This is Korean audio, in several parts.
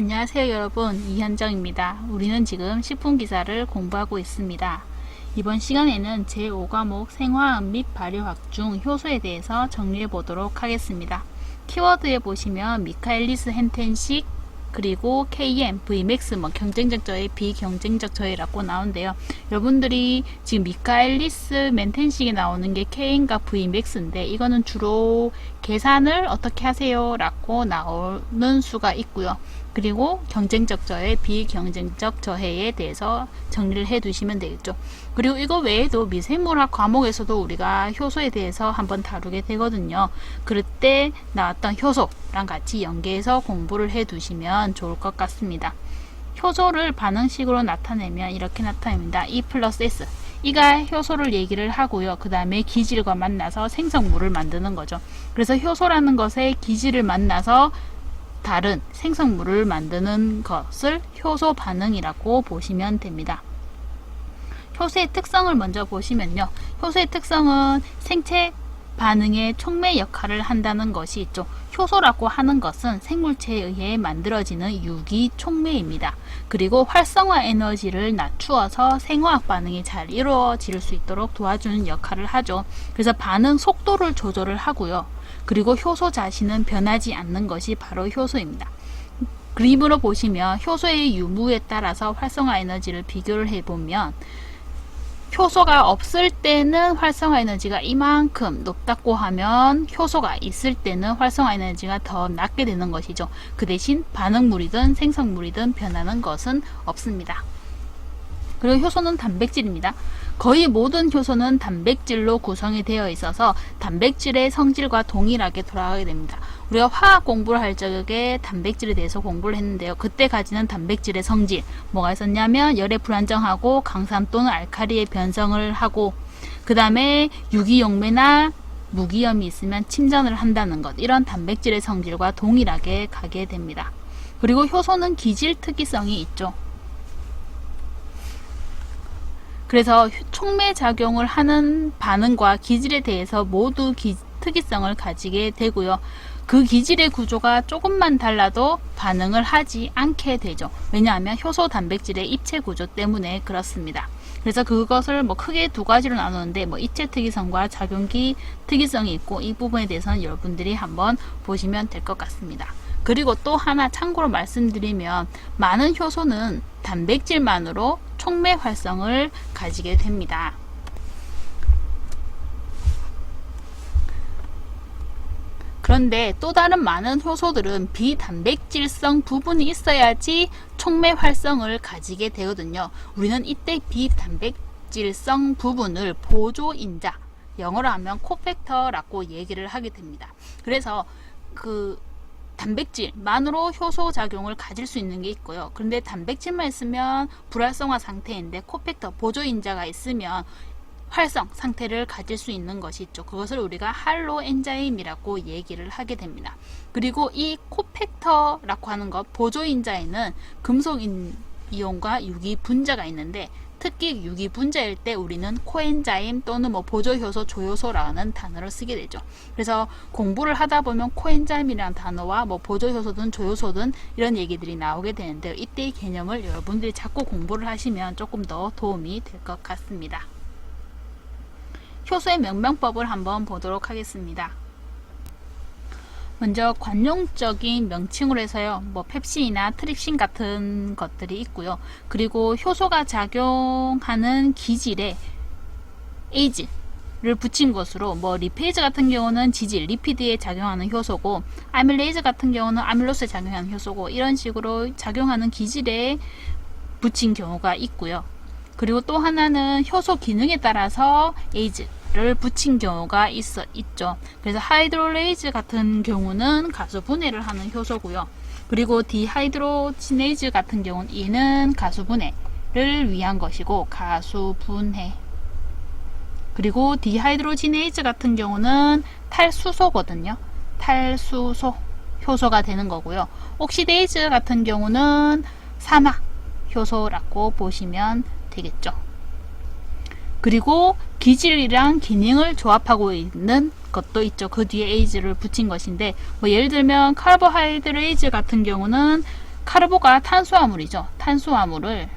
안녕하세요 여러분, 이현정입니다. 우리는 지금 식품기사를 공부하고 있습니다. 이번 시간에는 제5과목 생화학 및 발효학 중 효소에 대해서 정리해 보도록 하겠습니다. 키워드에 보시면 미카엘리스 헨텐식 그리고 KM, Vmax 경쟁적 저해, 비경쟁적 저해라고 나오는데요. 여러분들이 지금 미카엘리스 멘텐식에 나오는 게 KM과 Vmax인데 이거는 주로 계산을 어떻게 하세요? 라고 나오는 수가 있고요. 그리고 경쟁적 저해, 비경쟁적 저해에 대해서 정리를 해 두시면 되겠죠. 그리고 이거 외에도 미생물학 과목에서도 우리가 효소에 대해서 한번 다루게 되거든요. 그럴 때 나왔던 효소랑 같이 연계해서 공부를 해 두시면 좋을 것 같습니다. 효소를 반응식으로 나타내면 이렇게 나타냅니다. E 플러스 S. 이가 효소를 얘기를 하고요. 그 다음에 기질과 만나서 생성물을 만드는 거죠. 그래서 효소라는 것에 기질을 만나서 다른 생성물을 만드는 것을 효소 반응이라고 보시면 됩니다. 효소의 특성을 먼저 보시면요. 효소의 특성은 생체 반응의 촉매 역할을 한다는 것이 있죠. 효소라고 하는 것은 생물체에 의해 만들어지는 유기 촉매입니다. 그리고 활성화 에너지를 낮추어서 생화학 반응이 잘 이루어질 수 있도록 도와주는 역할을 하죠. 그래서 반응 속도를 조절을 하고요. 그리고 효소 자신은 변하지 않는 것이 바로 효소입니다. 그림으로 보시면 효소의 유무에 따라서 활성화 에너지를 비교를 해보면 효소가 없을 때는 활성화 에너지가 이만큼 높다고 하면 효소가 있을 때는 활성화 에너지가 더 낮게 되는 것이죠. 그 대신 반응물이든 생성물이든 변하는 것은 없습니다. 그리고 효소는 단백질입니다. 거의 모든 효소는 단백질로 구성이 되어 있어서 단백질의 성질과 동일하게 돌아가게 됩니다. 우리가 화학 공부를 할 적에 단백질에 대해서 공부를 했는데요. 그때 가지는 단백질의 성질 뭐가 있었냐면 열에 불안정하고 강산 또는 알칼리의 변성을 하고 그 다음에 유기용매나 무기염이 있으면 침전을 한다는 것, 이런 단백질의 성질과 동일하게 가게 됩니다. 그리고 효소는 기질 특이성이 있죠. 그래서 촉매 작용을 하는 반응과 기질에 대해서 모두 특이성을 가지게 되고요. 그 기질의 구조가 조금만 달라도 반응을 하지 않게 되죠. 왜냐하면 효소 단백질의 입체 구조 때문에 그렇습니다. 그래서 그것을 크게 두 가지로 나누는데 입체 특이성과 작용기 특이성이 있고, 이 부분에 대해서는 여러분들이 한번 보시면 될 것 같습니다. 그리고 또 하나 참고로 말씀드리면 많은 효소는 단백질만으로 촉매 활성을 가지게 됩니다. 그런데 또 다른 많은 효소들은 비단백질성 부분이 있어야지 촉매 활성을 가지게 되거든요. 우리는 이때 비단백질성 부분을 보조인자, 영어로 하면 코팩터라고 얘기를 하게 됩니다. 그래서 단백질만으로 효소 작용을 가질 수 있는 게 있고요. 그런데 단백질만 있으면 불활성화 상태인데 코팩터, 보조인자가 있으면 활성 상태를 가질 수 있는 것이 있죠. 그것을 우리가 할로 엔자임이라고 얘기를 하게 됩니다. 그리고 이 코팩터라고 하는 것, 보조인자에는 금속 이온과 유기 분자가 있는데 특히 유기 분자일 때 우리는 코엔자임 또는 보조효소, 조효소라는 단어를 쓰게 되죠. 그래서 공부를 하다 보면 코엔자임이라는 단어와 보조효소든 조효소든 이런 얘기들이 나오게 되는데요. 이때의 개념을 여러분들이 자꾸 공부를 하시면 조금 더 도움이 될 것 같습니다. 효소의 명명법을 한번 보도록 하겠습니다. 먼저 관용적인 명칭으로 해서요, 펩신이나 트립신 같은 것들이 있고요. 그리고 효소가 작용하는 기질에 에이즈를 붙인 것으로 리페이즈 같은 경우는 지질, 리피드에 작용하는 효소고, 아밀레이즈 같은 경우는 아밀로스에 작용하는 효소고, 이런 식으로 작용하는 기질에 붙인 경우가 있고요. 그리고 또 하나는 효소 기능에 따라서 에이즈를 붙인 경우가 있죠. 그래서 하이드롤레이즈 같은 경우는 가수 분해를 하는 효소고요. 그리고 디하이드로지네이즈 같은 경우는 얘는 가수 분해를 위한 것이고, 가수 분해. 그리고 디하이드로지네이즈 같은 경우는 탈수소거든요. 탈수소 효소가 되는 거고요. 옥시데이즈 같은 경우는 산화 효소라고 보시면 되겠죠. 그리고 기질이랑 기능을 조합하고 있는 것도 있죠. 그 뒤에 에이즈를 붙인 것인데 예를 들면 카보하이드레이즈 같은 경우는 카르보가 탄수화물이죠. 탄수화물을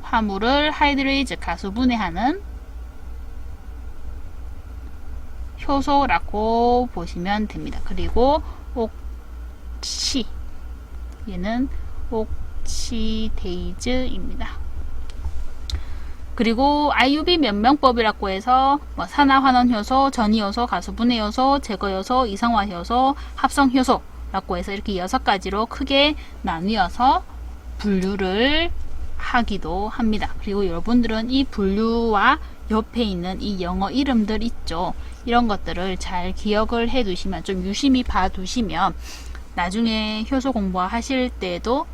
화물을 하이드레이즈 가수분해하는 효소라고 보시면 됩니다. 그리고 옥시, 얘는 옥시데이즈입니다. 그리고 IUB 면명법이라고 해서 뭐 산화환원효소, 전이효소, 가수분해효소, 제거효소, 이성화효소, 합성효소라고 해서 이렇게 6가지로 크게 나뉘어서 분류를 하기도 합니다. 그리고 여러분들은 이 분류와 옆에 있는 이 영어 이름들 있죠. 이런 것들을 잘 기억을 해 두시면, 좀 유심히 봐 두시면 나중에 효소 공부하실 때도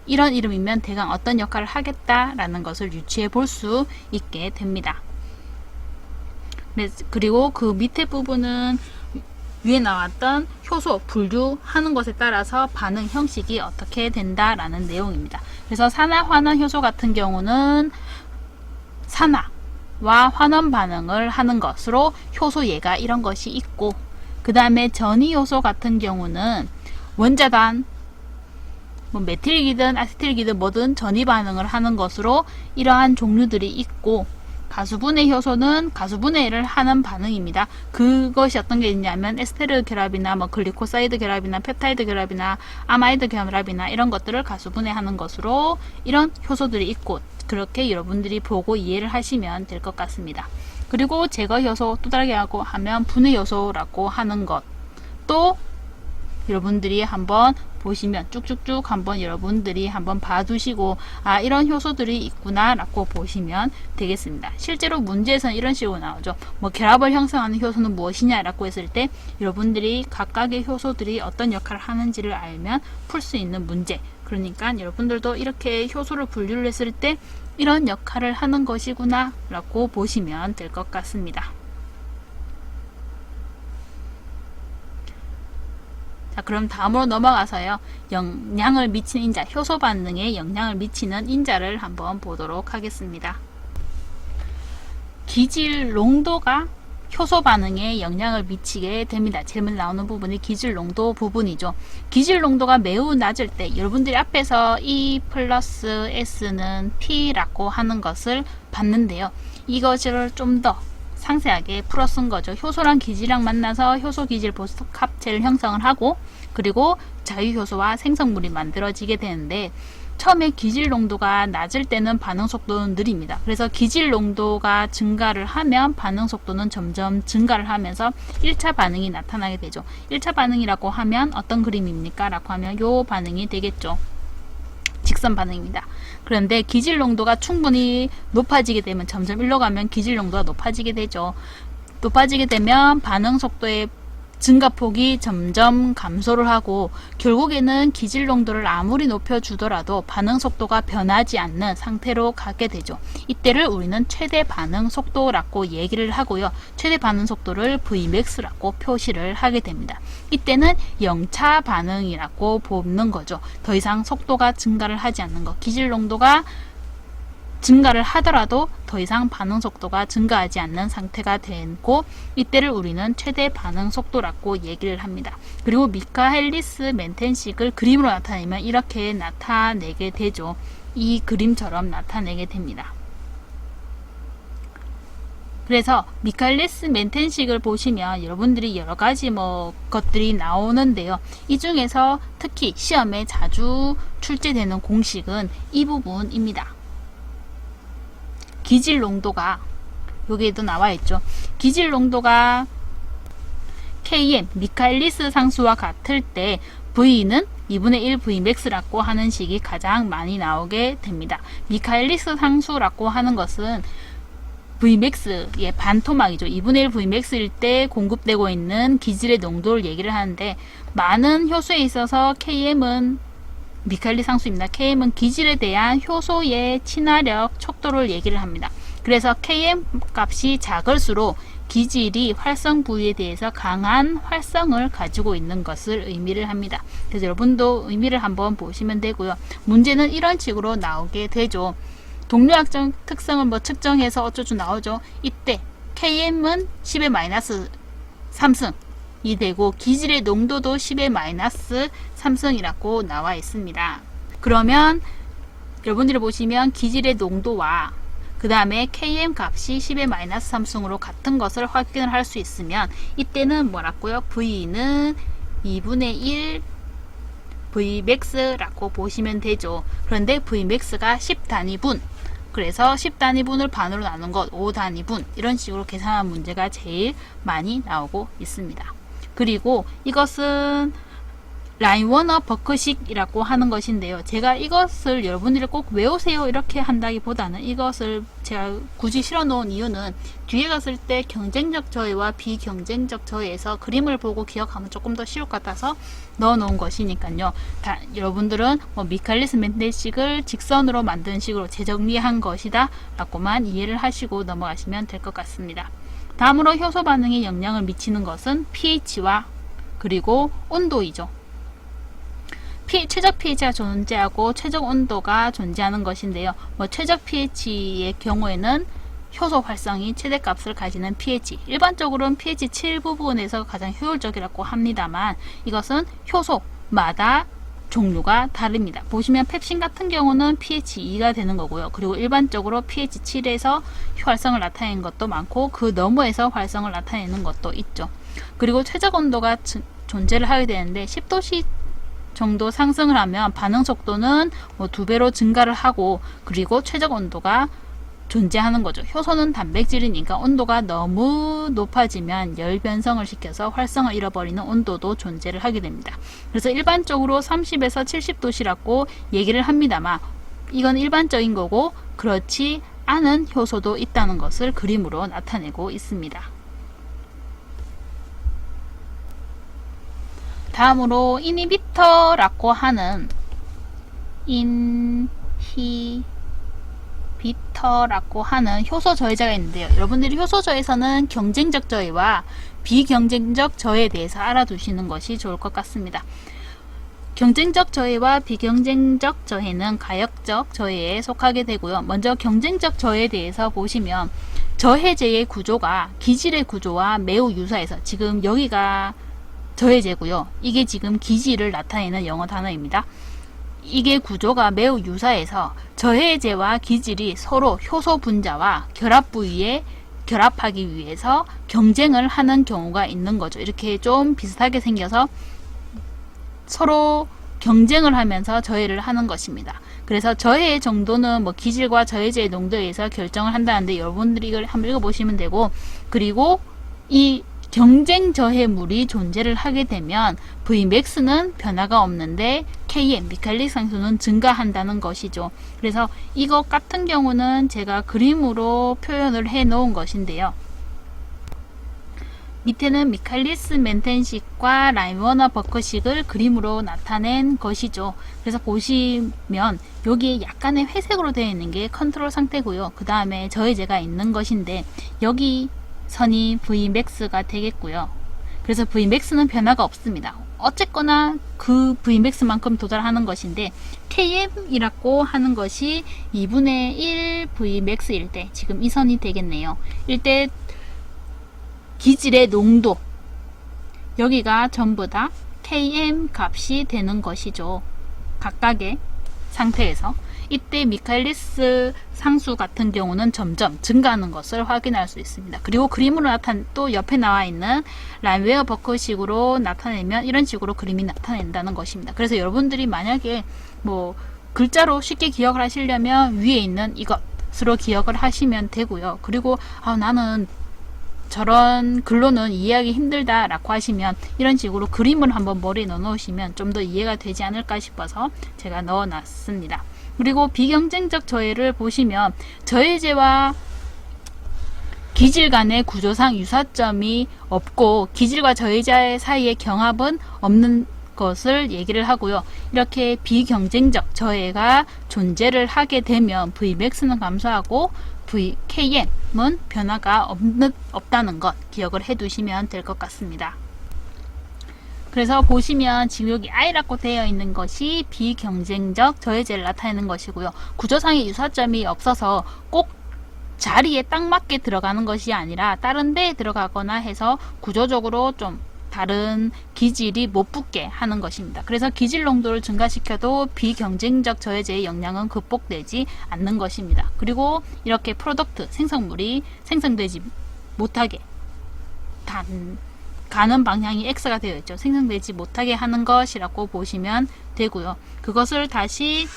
이런 이름이면 대강 어떤 역할을 하겠다라는 것을 유추해 볼 수 있게 됩니다. 그리고 그 밑에 부분은 위에 나왔던 효소 분류하는 것에 따라서 반응 형식이 어떻게 된다라는 내용입니다. 그래서 산화환원 효소 같은 경우는 산화와 환원 반응을 하는 것으로 효소예가 이런 것이 있고, 그 다음에 전이효소 같은 경우는 원자단 뭐 메틸기든 아세틸기든 뭐든 전이 반응을 하는 것으로 이러한 종류들이 있고, 가수분해 효소는 가수분해를 하는 반응입니다. 그것이 어떤 게 있냐면 에스테르 결합이나 뭐 글리코사이드 결합이나 펩타이드 결합이나 아마이드 결합이나 이런 것들을 가수분해하는 것으로 이런 효소들이 있고, 그렇게 여러분들이 보고 이해를 하시면 될 것 같습니다. 그리고 제거 효소 또 다르게 하면 분해 효소라고 하는 것, 또 여러분들이 한번 보시면 쭉쭉쭉 한번 여러분들이 한번 봐두시고, 아, 이런 효소들이 있구나 라고 보시면 되겠습니다. 실제로 문제에서는 이런 식으로 나오죠. 뭐 결합을 형성하는 효소는 무엇이냐 라고 했을 때 여러분들이 각각의 효소들이 어떤 역할을 하는지를 알면 풀 수 있는 문제. 그러니까 여러분들도 이렇게 효소를 분류를 했을 때 이런 역할을 하는 것이구나 라고 보시면 될 것 같습니다. 자, 그럼 다음으로 넘어가서요, 영향을 미치는 인자, 효소 반응에 영향을 미치는 인자를 한번 보도록 하겠습니다. 기질 농도가 효소 반응에 영향을 미치게 됩니다. 질문 나오는 부분이 기질 농도 부분이죠. 기질 농도가 매우 낮을 때 여러분들이 앞에서 E 플러스 S는 P라고 하는 것을 봤는데요. 이것을 좀 더 상세하게 풀어 쓴 거죠. 효소랑 기질이랑 만나서 효소 기질 보습합체를 형성을 하고, 그리고 자유효소와 생성물이 만들어지게 되는데, 처음에 기질 농도가 낮을 때는 반응 속도는 느립니다. 그래서 기질 농도가 증가를 하면 반응 속도는 점점 증가를 하면서 1차 반응이 나타나게 되죠. 1차 반응이라고 하면 어떤 그림입니까? 라고 하면 요 반응이 되겠죠. 직선 반응입니다. 그런데 기질 농도가 충분히 높아지게 되면, 점점 일로 가면 기질 농도가 높아지게 되죠. 높아지게 되면 반응 속도의 증가폭이 점점 감소를 하고, 결국에는 기질 농도를 아무리 높여주더라도 반응 속도가 변하지 않는 상태로 가게 되죠. 이때를 우리는 최대 반응 속도라고 얘기를 하고요. 최대 반응 속도를 Vmax라고 표시를 하게 됩니다. 이때는 0차 반응이라고 보는 거죠. 더 이상 속도가 증가를 하지 않는 것. 기질 농도가 증가를 하더라도 더 이상 반응 속도가 증가하지 않는 상태가 되고, 이때를 우리는 최대 반응 속도라고 얘기를 합니다. 그리고 미카엘리스 멘텐식을 그림으로 나타내면 이렇게 나타내게 되죠. 이 그림처럼 나타내게 됩니다. 그래서 미카엘리스 멘텐식을 보시면 여러분들이 여러가지 것들이 나오는데요. 이 중에서 특히 시험에 자주 출제되는 공식은 이 부분입니다. 기질 농도가, 여기에도 나와 있죠. 기질 농도가 Km, 미카엘리스 상수와 같을 때 V는 2분의 1 Vmax라고 하는 식이 가장 많이 나오게 됩니다. 미카엘리스 상수라고 하는 것은 Vmax의 반토막이죠. 2분의 1 Vmax일 때 공급되고 있는 기질의 농도를 얘기를 하는데, 많은 효소에 있어서 Km은 미카엘리스 상수입니다. Km은 기질에 대한 효소의 친화력, 척도를 얘기를 합니다. 그래서 Km 값이 작을수록 기질이 활성 부위에 대해서 강한 활성을 가지고 있는 것을 의미를 합니다. 그래서 여러분도 의미를 한번 보시면 되고요. 문제는 이런 식으로 나오게 되죠. 동료학적 특성을 측정해서 어쩌고 나오죠. 이때 Km은 10의 마이너스 3승, 이 되고 기질의 농도도 10의 마이너스 3승이라고 나와 있습니다. 그러면 여러분들이 보시면 기질의 농도와 그 다음에 Km 값이 10의 마이너스 3승으로 같은 것을 확인을 할 수 있으면 이때는 뭐라고요? V는 2분의 1 Vmax라고 보시면 되죠. 그런데 Vmax가 10단위분, 그래서 10단위분을 반으로 나눈 것 5단위분, 이런 식으로 계산한 문제가 제일 많이 나오고 있습니다. 그리고 이것은 라인워너 버크식이라고 하는 것인데요. 제가 이것을 여러분들이 꼭 외우세요 이렇게 한다기보다는 이것을 제가 굳이 실어 놓은 이유는 뒤에 갔을 때 경쟁적 저해와 비경쟁적 저해에서 그림을 보고 기억하면 조금 더 쉬울 것 같아서 넣어 놓은 것이니까요. 여러분들은 미칼리스 멘텐식을 직선으로 만든 식으로 재정리한 것이다 라고만 이해를 하시고 넘어가시면 될 것 같습니다. 다음으로 효소 반응에 영향을 미치는 것은 pH와 그리고 온도이죠. 최적 pH가 존재하고 최적 온도가 존재하는 것인데요. 최적 pH의 경우에는 효소 활성이 최대값을 가지는 pH, 일반적으로는 pH 7 부분에서 가장 효율적이라고 합니다만 이것은 효소마다 종류가 다릅니다. 보시면 펩신 같은 경우는 pH 2가 되는 거고요. 그리고 일반적으로 pH 7에서 활성을 나타내는 것도 많고 그 너머에서 활성을 나타내는 것도 있죠. 그리고 최적 온도가 존재를 하게 되는데 10도씨 정도 상승을 하면 반응 속도는 2배로 증가를 하고 그리고 최적 온도가 존재하는 거죠. 효소는 단백질이니까 온도가 너무 높아지면 열 변성을 시켜서 활성을 잃어버리는 온도도 존재를 하게 됩니다. 그래서 일반적으로 30에서 70도씨라고 얘기를 합니다만 이건 일반적인 거고 그렇지 않은 효소도 있다는 것을 그림으로 나타내고 있습니다. 다음으로 이니비터라고 하는 효소 저해자가 있는데요. 여러분들이 효소 저해에서는 경쟁적 저해와 비경쟁적 저해에 대해서 알아두시는 것이 좋을 것 같습니다. 경쟁적 저해와 비경쟁적 저해는 가역적 저해에 속하게 되고요. 먼저 경쟁적 저해에 대해서 보시면 저해제의 구조가 기질의 구조와 매우 유사해서 지금 여기가 저해제고요. 이게 지금 기질을 나타내는 영어 단어입니다. 이게 구조가 매우 유사해서 저해제와 기질이 서로 효소 분자와 결합 부위에 결합하기 위해서 경쟁을 하는 경우가 있는 거죠. 이렇게 좀 비슷하게 생겨서 서로 경쟁을 하면서 저해를 하는 것입니다. 그래서 저해의 정도는 기질과 저해제의 농도에 의해서 결정을 한다는데 여러분들이 이걸 한번 읽어보시면 되고, 그리고 이 경쟁 저해물이 존재를 하게 되면 Vmax는 변화가 없는데 Km, 미칼릭 상수는 증가한다는 것이죠. 그래서 이것 같은 경우는 제가 그림으로 표현을 해 놓은 것인데요. 밑에는 미칼리스 멘텐식과 라인워너 버크식을 그림으로 나타낸 것이죠. 그래서 보시면 여기에 약간의 회색으로 되어 있는 게 컨트롤 상태고요. 그 다음에 저해제가 있는 것인데 여기 선이 Vmax가 되겠고요. 그래서 Vmax는 변화가 없습니다. 어쨌거나 그 Vmax만큼 도달하는 것인데 Km이라고 하는 것이 2분의 1 Vmax일 때 지금 이 선이 되겠네요. 일때 기질의 농도 여기가 전부 다 Km 값이 되는 것이죠. 각각의 상태에서 이때 미칼리스 상수 같은 경우는 점점 증가하는 것을 확인할 수 있습니다. 그리고 그림으로 또 옆에 나와 있는 라인웨어 버크식으로 나타내면 이런 식으로 그림이 나타낸다는 것입니다. 그래서 여러분들이 만약에 글자로 쉽게 기억을 하시려면 위에 있는 이것으로 기억을 하시면 되고요. 그리고 나는 저런 글로는 이해하기 힘들다 라고 하시면 이런 식으로 그림을 한번 머리에 넣어 놓으시면 좀 더 이해가 되지 않을까 싶어서 제가 넣어 놨습니다. 그리고 비경쟁적 저해를 보시면 저해제와 기질 간의 구조상 유사점이 없고 기질과 저해제 사이의 경합은 없는 것을 얘기를 하고요. 이렇게 비경쟁적 저해가 존재를 하게 되면 Vmax는 감소하고 KM은 변화가 없다는 것 기억을 해 두시면 될 것 같습니다. 그래서 보시면 지금 여기 I라고 되어 있는 것이 비경쟁적 저해제를 나타내는 것이고요. 구조상의 유사점이 없어서 꼭 자리에 딱 맞게 들어가는 것이 아니라 다른 데에 들어가거나 해서 구조적으로 좀 다른 기질이 못 붙게 하는 것입니다. 그래서 기질 농도를 증가시켜도 비경쟁적 저해제의 영향은 극복되지 않는 것입니다. 그리고 이렇게 프로덕트 생성물이 생성되지 못하게 가는 방향이 X가 되어 있죠. 생성되지 못하게 하는 것이라고 보시면 되고요. 그것을 다시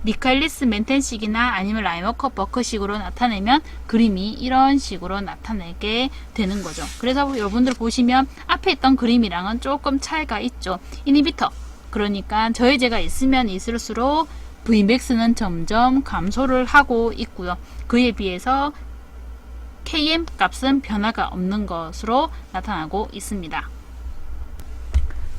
미카엘리스 멘텐식이나 아니면 라이머커 버크식으로 나타내면 그림이 이런 식으로 나타내게 되는 거죠. 그래서 여러분들 보시면 앞에 있던 그림이랑은 조금 차이가 있죠. 이니비터, 그러니까 저해제가 있으면 있을수록 Vmax는 점점 감소를 하고 있고요. 그에 비해서 Km 값은 변화가 없는 것으로 나타나고 있습니다.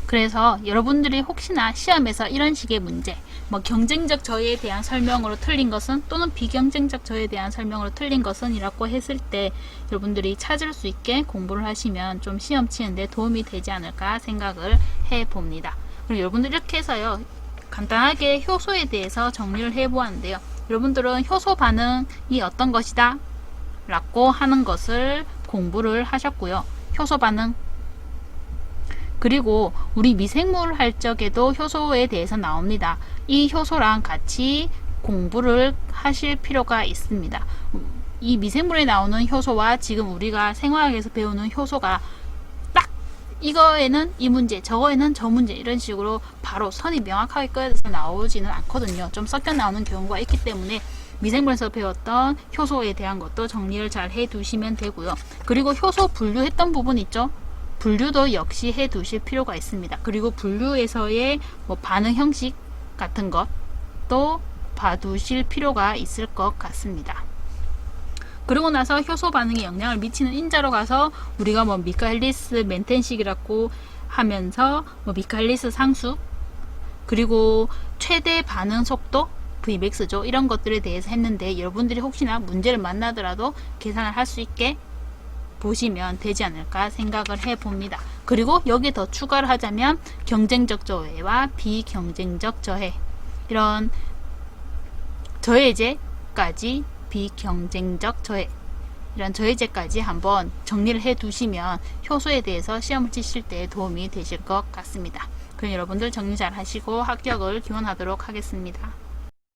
그래서 여러분들이 혹시나 시험에서 이런 식의 문제, 경쟁적 저해에 대한 설명으로 틀린 것은 또는 비경쟁적 저해에 대한 설명으로 틀린 것은 이라고 했을 때 여러분들이 찾을 수 있게 공부를 하시면 좀 시험 치는데 도움이 되지 않을까 생각을 해 봅니다. 그럼 여러분들 이렇게 해서요, 간단하게 효소에 대해서 정리를 해 보았는데요. 여러분들은 효소 반응이 어떤 것이다 라고 하는 것을 공부를 하셨고요. 효소 반응, 그리고 우리 미생물 할 적에도 효소에 대해서 나옵니다. 이 효소랑 같이 공부를 하실 필요가 있습니다. 이 미생물에 나오는 효소와 지금 우리가 생화학에서 배우는 효소가 딱 이거에는 이 문제, 저거에는 저 문제, 이런 식으로 바로 선이 명확하게 끄어져서 나오지는 않거든요. 좀 섞여 나오는 경우가 있기 때문에 미생물에서 배웠던 효소에 대한 것도 정리를 잘 해 두시면 되고요. 그리고 효소 분류했던 부분 있죠? 분류도 역시 해 두실 필요가 있습니다. 그리고 분류에서의 반응 형식 같은 것도 봐두실 필요가 있을 것 같습니다. 그리고 나서 효소 반응에 영향을 미치는 인자로 가서 우리가 미카엘리스 멘텐식이라고 하면서 미카엘리스 상수, 그리고 최대 반응 속도 Vmax죠. 이런 것들에 대해서 했는데 여러분들이 혹시나 문제를 만나더라도 계산을 할 수 있게 보시면 되지 않을까 생각을 해 봅니다. 그리고 여기에 더 추가를 하자면 경쟁적 저해와 비경쟁적 저해, 이런 저해제까지, 비경쟁적 저해, 이런 저해제까지 한번 정리를 해 두시면 효소에 대해서 시험을 치실 때 도움이 되실 것 같습니다. 그럼 여러분들 정리 잘 하시고 합격을 기원하도록 하겠습니다.